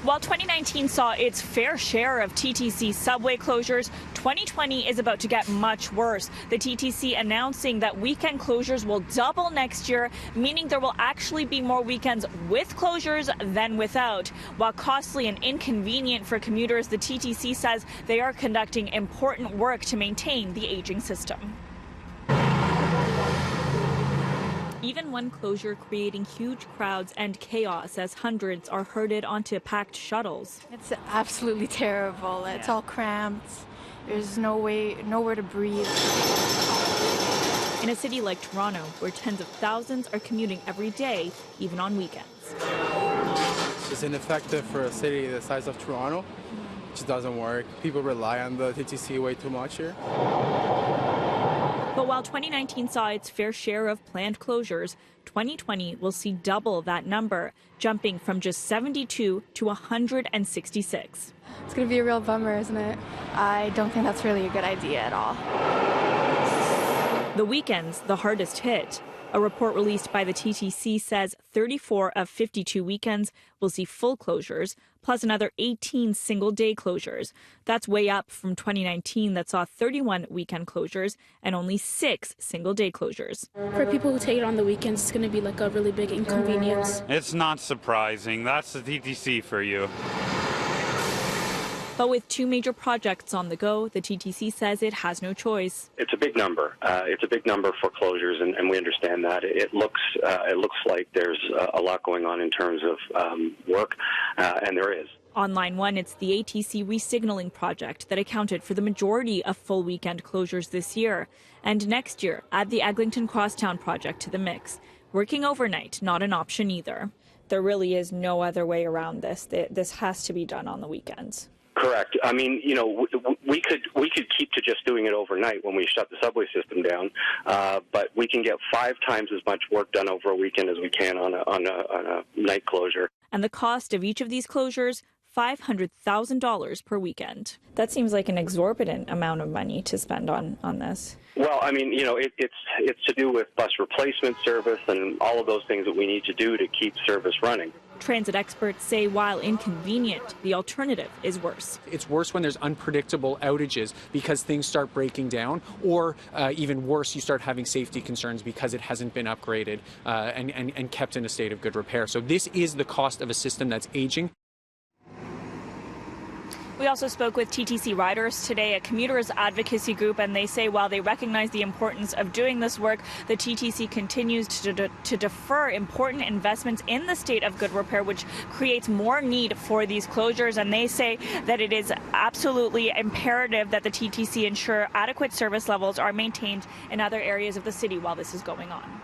While 2019 saw its fair share of TTC subway closures, 2020 is about to get much worse. The TTC announcing that weekend closures will double next year, meaning there will actually be more weekends with closures than without. While costly and inconvenient for commuters, the TTC says they are conducting important work to maintain the aging system. Even one closure creating huge crowds and chaos as hundreds are herded onto packed shuttles. It's absolutely terrible. It's all cramped. There's nowhere to breathe. In a city like Toronto, where tens of thousands are commuting every day, even on weekends. It's ineffective for a city the size of Toronto. It just doesn't work. People rely on the TTC way too much here. But while 2019 saw its fair share of planned closures, 2020 will see double that number, jumping from just 72 to 166. It's going to be a real bummer, isn't it? I don't think that's really a good idea at all. The weekends, the hardest hit. A report released by the TTC says 34 of 52 weekends will see full closures, plus another 18 single-day closures. That's way up from 2019 that saw 31 weekend closures and only 6 single-day closures. For people who take it on the weekends, it's going to be like a really big inconvenience. It's not surprising. That's the TTC for you. But with two major projects on the go, the TTC says it has no choice. It's a big number. It's a big number for closures, and we understand that. It looks like there's a lot going on in terms of work, and there is. On line one, it's the ATC resignaling project that accounted for the majority of full weekend closures this year. And next year, add the Eglinton Crosstown project to the mix. Working overnight, not an option either. There really is no other way around this. This has to be done on the weekends. Correct. I mean, we could keep to just doing it overnight when we shut the subway system down, but we can get 5 times as much work done over a weekend as we can on a night closure. And the cost of each of these closures, $500,000 per weekend. That seems like an exorbitant amount of money to spend on this. Well, I mean, it's to do with bus replacement service and all of those things that we need to do to keep service running. Transit experts say while inconvenient, the alternative is worse. It's worse when there's unpredictable outages because things start breaking down, or even worse, you start having safety concerns because it hasn't been upgraded and kept in a state of good repair. So this is the cost of a system that's aging. We also spoke with TTC riders today, a commuters advocacy group, and they say while they recognize the importance of doing this work, the TTC continues to defer important investments in the state of good repair, which creates more need for these closures. And they say that it is absolutely imperative that the TTC ensure adequate service levels are maintained in other areas of the city while this is going on.